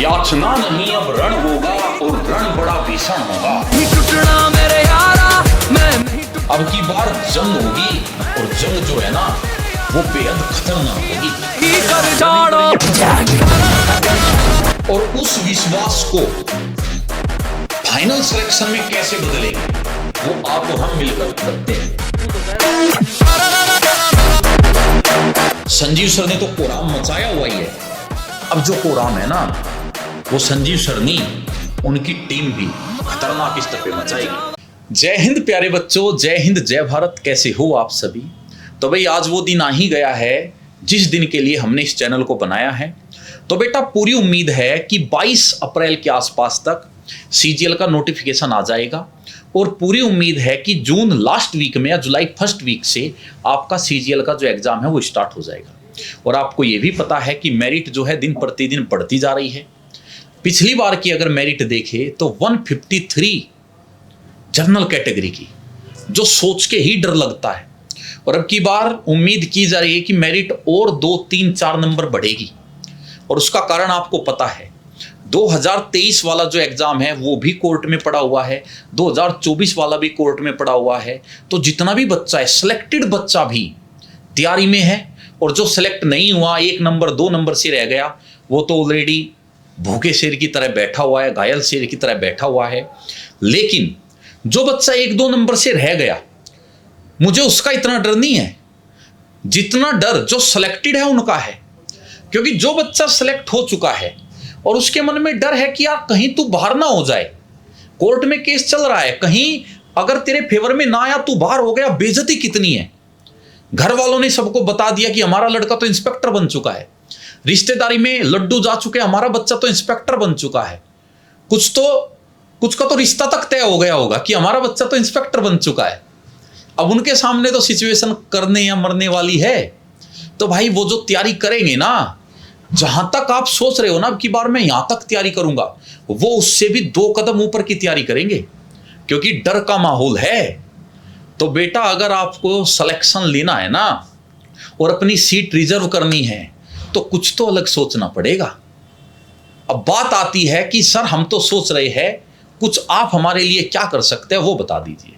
याचना नहीं अब रण होगा और रण बड़ा भीषण होगा। टूटना मेरे यारा मैं नहीं अब की बार जंग होगी और जंग जो है ना वो बेहद खतरनाक होगी। कर जाड़ो और उस विश्वास को फाइनल सिलेक्शन में कैसे बदलेंगे वो आप और हम मिलकर करते हैं। संजीव सर ने तो कोराम मचाया हुआ ही है। अब जो कोराम है ना वो संजीव सर नहीं उनकी टीम भी खतरनाक स्तर पे मचाएगी। जय हिंद प्यारे बच्चों, जय हिंद जय भारत। कैसे हो आप सभी? तो भाई आज वो दिन आ ही गया है जिस दिन के लिए हमने इस चैनल को बनाया है। तो बेटा पूरी उम्मीद है कि 22 अप्रैल के आसपास तक सीजीएल का नोटिफिकेशन आ जाएगा और पूरी उम्मीद है कि जून लास्ट वीक में या जुलाई फर्स्ट वीक से आपका सीजीएल का जो एग्जाम है वो स्टार्ट हो जाएगा। और आपको ये भी पता है कि मेरिट जो है दिन प्रतिदिन बढ़ती जा रही है। पिछली बार की अगर मेरिट देखे तो 153 जनरल कैटेगरी की, जो सोच के ही डर लगता है। और अब की बार उम्मीद की जा रही है कि मेरिट और 2, 3, 4 नंबर बढ़ेगी। और उसका कारण आपको पता है 2023 वाला जो एग्जाम है वो भी कोर्ट में पड़ा हुआ है, 2024 वाला भी कोर्ट में पड़ा हुआ है। तो जितना भी बच्चा है, सिलेक्टेड बच्चा भी तैयारी में है, और जो सिलेक्ट नहीं हुआ 1 नंबर 2 नंबर से रह गया वो तो ऑलरेडी भूखे शेर की तरह बैठा हुआ है, घायल शेर की तरह बैठा हुआ है। लेकिन जो बच्चा 1-2 नंबर से रह गया, मुझे उसका इतना डर नहीं है जितना डर जो सिलेक्टेड है उनका है। क्योंकि जो बच्चा सिलेक्ट हो चुका है और उसके मन में डर है कि यार कहीं तू बाहर ना हो जाए, कोर्ट में केस चल रहा है, कहीं अगर तेरे फेवर में ना आया तू बाहर हो गया, बेइज्जती कितनी है। घर वालों ने सबको बता दिया कि हमारा लड़का तो इंस्पेक्टर बन चुका है, रिश्तेदारी में लड्डू जा चुके, हमारा बच्चा तो इंस्पेक्टर बन चुका है, कुछ का तो रिश्ता तक तय हो गया होगा कि हमारा बच्चा तो इंस्पेक्टर बन चुका है। अब उनके सामने तो सिचुएशन करने या मरने वाली है। तो भाई वो जो तैयारी करेंगे ना, जहां तक आप सोच रहे हो ना अब की बार मैं यहां तक तैयारी करूंगा, वो उससे भी 2 कदम ऊपर की तैयारी करेंगे, क्योंकि डर का माहौल है। तो बेटा अगर आपको सिलेक्शन लेना है ना और अपनी सीट रिजर्व करनी है तो कुछ तो अलग सोचना पड़ेगा। अब बात आती है कि सर हम तो सोच रहे हैं, कुछ आप हमारे लिए क्या कर सकते हैं वो बता दीजिए।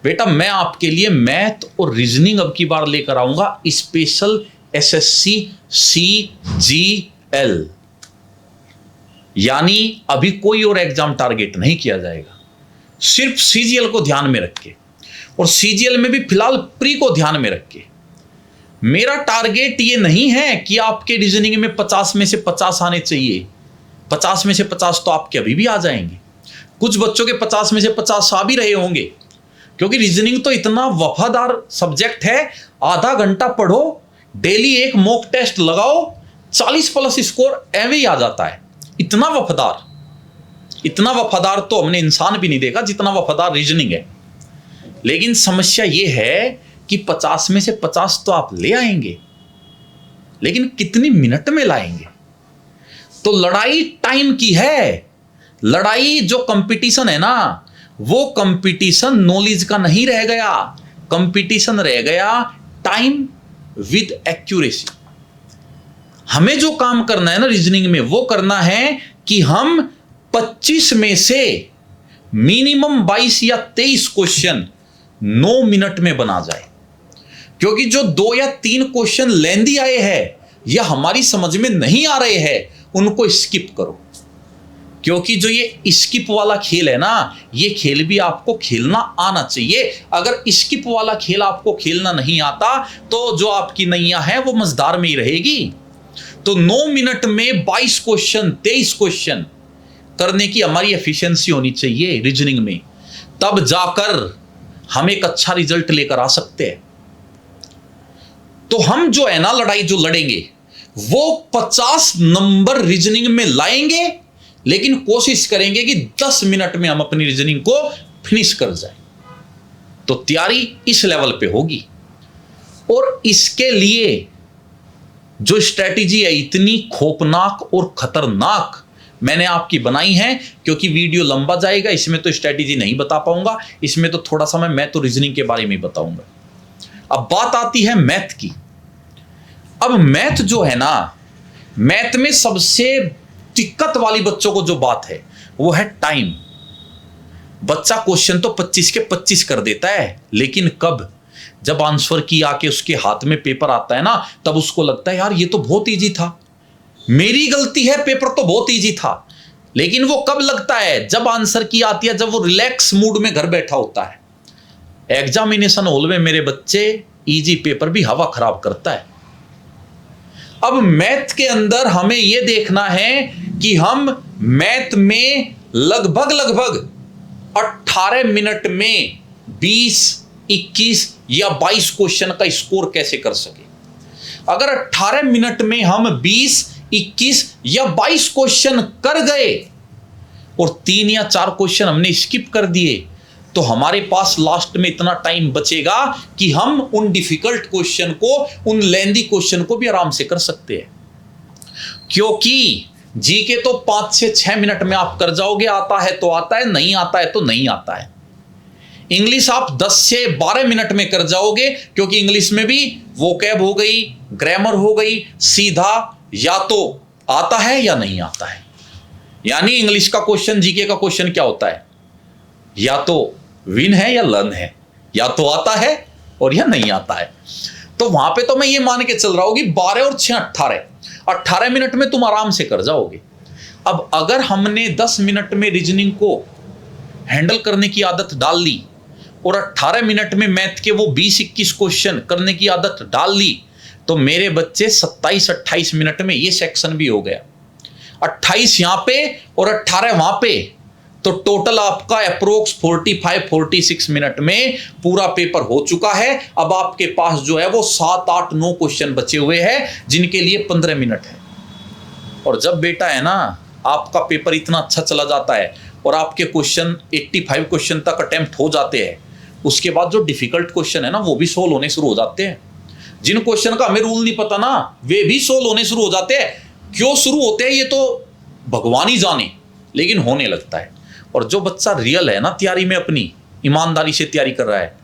बेटा मैं आपके लिए मैथ और रीजनिंग अब की बार लेकर आऊंगा, स्पेशल एसएससी सीजीएल, यानी अभी कोई और एग्जाम टारगेट नहीं किया जाएगा, सिर्फ सीजीएल को ध्यान में रख के, और सीजीएल में भी फिलहाल प्री को ध्यान में रख के। मेरा टारगेट ये नहीं है कि आपके रीजनिंग में 50 में से 50 आने चाहिए। 50 में से 50 तो आपके अभी भी आ जाएंगे, कुछ बच्चों के 50 में से 50 आ भी रहे होंगे, क्योंकि रीजनिंग तो इतना वफादार सब्जेक्ट है। आधा घंटा पढ़ो, डेली एक मॉक टेस्ट लगाओ, 40+ स्कोर एवं ही आ जाता है। इतना वफादार तो हमने इंसान भी नहीं देखा जितना वफादार रीजनिंग है। लेकिन समस्या यह है कि 50 में से 50 तो आप ले आएंगे, लेकिन कितनी मिनट में लाएंगे? तो लड़ाई टाइम की है। लड़ाई जो कंपटीशन है ना, वो कंपटीशन नॉलेज का नहीं रह गया, कंपटीशन रह गया टाइम विद एक्यूरेसी। हमें जो काम करना है ना रीजनिंग में, वो करना है कि हम 25 में से मिनिमम 22 या 23 क्वेश्चन 9 मिनट में बना जाए। क्योंकि जो 2 या 3 क्वेश्चन लेंदी आए हैं या हमारी समझ में नहीं आ रहे हैं, उनको स्किप करो। क्योंकि जो ये स्किप वाला खेल है ना, ये खेल भी आपको खेलना आना चाहिए। अगर स्किप वाला खेल आपको खेलना नहीं आता तो जो आपकी नैया है वो मझधार में ही रहेगी। तो 9 मिनट में 22 क्वेश्चन 23 क्वेश्चन करने की हमारी एफिशिएंसी होनी चाहिए रीजनिंग में, तब जाकर हम एक अच्छा रिजल्ट लेकर आ सकते हैं। तो हम जो है ना लड़ाई जो लड़ेंगे वो 50 नंबर रीजनिंग में लाएंगे, लेकिन कोशिश करेंगे कि 10 मिनट में हम अपनी रीजनिंग को फिनिश कर जाए। तो तैयारी इस लेवल पे होगी। और इसके लिए जो स्ट्रेटेजी है इतनी खौफनाक और खतरनाक मैंने आपकी बनाई है, क्योंकि वीडियो लंबा जाएगा, इसमें तो स्ट्रेटेजी नहीं बता पाऊंगा, इसमें तो थोड़ा सा मैं तो रीजनिंग के बारे में बताऊंगा। अब बात आती है मैथ की। अब मैथ जो है ना, मैथ में सबसे दिक्कत वाली बच्चों को जो बात है वो है टाइम। बच्चा क्वेश्चन तो 25 के 25 कर देता है, लेकिन कब, जब आंसर की आके उसके हाथ में पेपर आता है ना, तब उसको लगता है यार ये तो बहुत इजी था, मेरी गलती है, पेपर तो बहुत इजी था। लेकिन वो कब लगता है, जब आंसर की आती है, जब वो रिलैक्स मूड में घर बैठा होता है। एग्जामिनेशन हॉल में मेरे बच्चे इजी पेपर भी हवा खराब करता है। अब मैथ के अंदर हमें यह देखना है कि हम मैथ में लगभग 18 मिनट में 20, 21 या 22 क्वेश्चन का स्कोर कैसे कर सके। अगर 18 मिनट में हम 20, 21 या 22 क्वेश्चन कर गए और 3 या 4 क्वेश्चन हमने स्किप कर दिए, तो हमारे पास लास्ट में इतना टाइम बचेगा कि हम उन डिफिकल्ट क्वेश्चन को, उन लेंदी क्वेश्चन को भी आराम से कर सकते हैं। क्योंकि जीके तो 5 से 6 मिनट में आप कर जाओगे, आता है तो आता है, नहीं आता है तो नहीं आता है। इंग्लिश आप 10 से 12 मिनट में कर जाओगे, क्योंकि इंग्लिश में भी वोकैब हो गई, ग्रामर हो गई, सीधा या तो आता है या नहीं आता है। यानी इंग्लिश का क्वेश्चन, जीके का क्वेश्चन क्या होता है, या तो विन है या लर्न है, या तो आता है और या नहीं आता है। तो वहां पे तो मैं ये मान के चल रहा हूं कि 12 और 6 18 मिनट में तुम आराम से कर जाओगे। अब अगर हमने 10 मिनट में रीजनिंग को हैंडल करने की आदत डाल ली और 18 मिनट में मैथ के वो 20-21 क्वेश्चन करने की आदत डाल ली, तो मेरे बच्चे 27-28 मिनट में ये सेक्शन भी हो गया, 28 यहां पे और 18 वहां पे, तो टोटल आपका अप्रोक्स 45-46 मिनट में पूरा पेपर हो चुका है। अब आपके पास जो है वो 7, 8, 9 क्वेश्चन बचे हुए हैं, जिनके लिए 15 मिनट है। और जब बेटा है ना, आपका पेपर इतना अच्छा चला जाता है और आपके क्वेश्चन 85 क्वेश्चन तक अटेम्प्ट हो जाते हैं, उसके बाद जो डिफिकल्ट क्वेश्चन है ना, वो भी सोल्व होने शुरू हो जाते हैं। जिन क्वेश्चन का हमें रूल नहीं पता ना, वे भी सोल्व होने शुरू हो जाते हैं। क्यों शुरू होते हैं ये तो भगवान ही जाने, लेकिन होने लगता है। और जो बच्चा रियल है ना, तैयारी में अपनी ईमानदारी से तैयारी कर रहा है,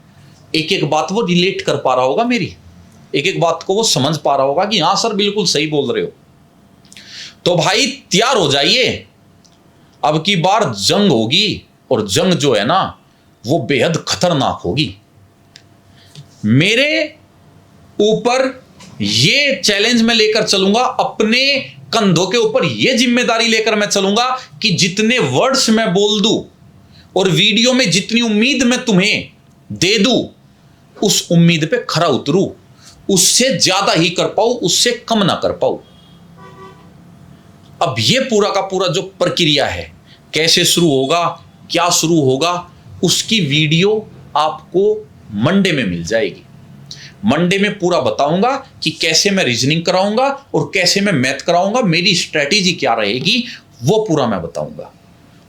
एक एक बात वो रिलेट कर पा रहा होगा, मेरी एक एक बात को वो समझ पा रहा होगा कि हाँ सर बिल्कुल सही बोल रहे हो। तो भाई तैयार हो जाइए, अब की बार जंग होगी, और जंग जो है ना वो बेहद खतरनाक होगी। मेरे ऊपर ये चैलेंज मैं लेकर चलूंगा, अपने कंधों के ऊपर यह जिम्मेदारी लेकर मैं चलूंगा कि जितने वर्ड्स मैं बोल दूं और वीडियो में जितनी उम्मीद मैं तुम्हें दे दूं, उस उम्मीद पे खरा उतरूं, उससे ज्यादा ही कर पाऊं, उससे कम ना कर पाऊं। अब यह पूरा का पूरा जो प्रक्रिया है, कैसे शुरू होगा, क्या शुरू होगा, उसकी वीडियो आपको मंडे में मिल जाएगी। मंडे में पूरा बताऊंगा कि कैसे मैं रीजनिंग कराऊंगा और कैसे मैं मैथ कराऊंगा, मेरी स्ट्रेटेजी क्या रहेगी, वो पूरा मैं बताऊंगा।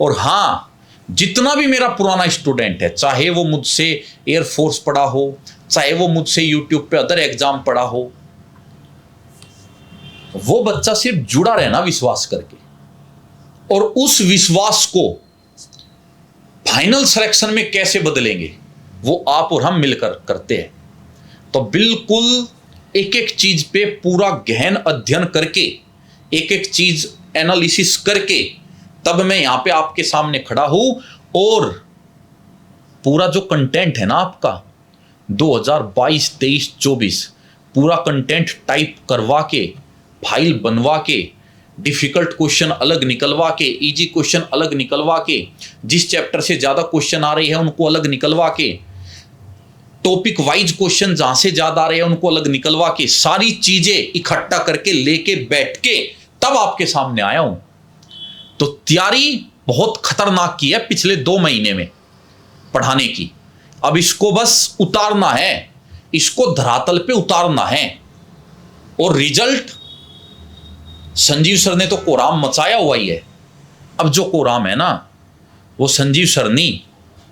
और हाँ, जितना भी मेरा पुराना स्टूडेंट है, चाहे वो मुझसे एयरफोर्स पढ़ा हो, चाहे वो मुझसे यूट्यूब पे अदर एग्जाम पढ़ा हो, वो बच्चा सिर्फ जुड़ा रहना विश्वास करके, और उस विश्वास को फाइनल सिलेक्शन में कैसे बदलेंगे, वो आप और हम मिलकर करते हैं। तो बिल्कुल एक एक चीज पे पूरा गहन अध्ययन करके, एक एक चीज एनालिसिस करके, तब मैं यहां पे आपके सामने खड़ा हूं। और पूरा जो कंटेंट है ना आपका 2022, 23, 24, पूरा कंटेंट टाइप करवा के, फाइल बनवा के, डिफिकल्ट क्वेश्चन अलग निकलवा के, इजी क्वेश्चन अलग निकलवा के, जिस चैप्टर से ज्यादा क्वेश्चन आ रही है उनको अलग निकलवा के, टॉपिक वाइज क्वेश्चन जहां से ज्यादा आ रहे हैं उनको अलग निकलवा के, सारी चीजें इकट्ठा करके लेके बैठ के तब आपके सामने आया हूं। तो तैयारी बहुत खतरनाक की है पिछले 2 महीने में पढ़ाने की। अब इसको बस उतारना है, इसको धरातल पे उतारना है। और रिजल्ट संजीव सर ने तो कोराम मचाया हुआ ही है। अब जो कोराम है ना, वो संजीव सर नहीं,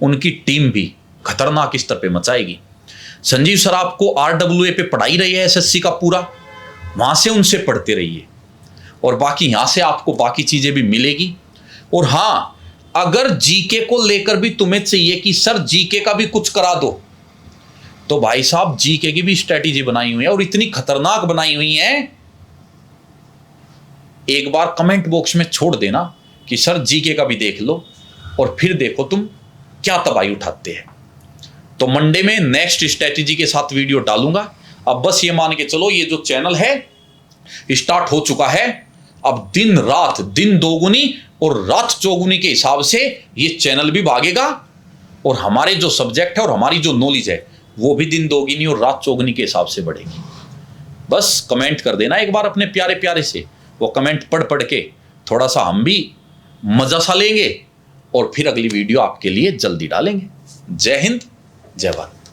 उनकी टीम भी खतरनाक स्तर पे मचाएगी। संजीव सर आपको RWA पे पढ़ाई रही है, SSC का पूरा, वहां से उनसे पढ़ते रहिए, और बाकी यहां से आपको बाकी चीजें भी मिलेगी। और हां, अगर जीके को लेकर भी तुम्हें चाहिए कि सर जीके का भी कुछ करा दो, तो भाई साहब जीके की भी स्ट्रेटेजी बनाई हुई है, और इतनी खतरनाक बनाई हुई है एक बार कमेंट बॉक्स में छोड़ देना कि सर जीके का भी देख लो, और फिर देखो तुम क्या तबाही उठाते हैं। तो मंडे में नेक्स्ट स्ट्रेटेजी के साथ वीडियो डालूंगा। अब बस ये मान के चलो, ये जो चैनल है स्टार्ट हो चुका है। अब दिन रात, दिन दोगुनी और रात चौगुनी के हिसाब से ये चैनल भी भागेगा, और हमारे जो सब्जेक्ट है और हमारी जो नॉलेज है वो भी दिन दोगुनी और रात चौगुनी के हिसाब से बढ़ेगी। बस कमेंट कर देना एक बार अपने प्यारे प्यारे से, वो कमेंट पढ़ पढ़ के थोड़ा सा हम भी मजा सा लेंगे, और फिर अगली वीडियो आपके लिए जल्दी डालेंगे। जय हिंद, जय भारत।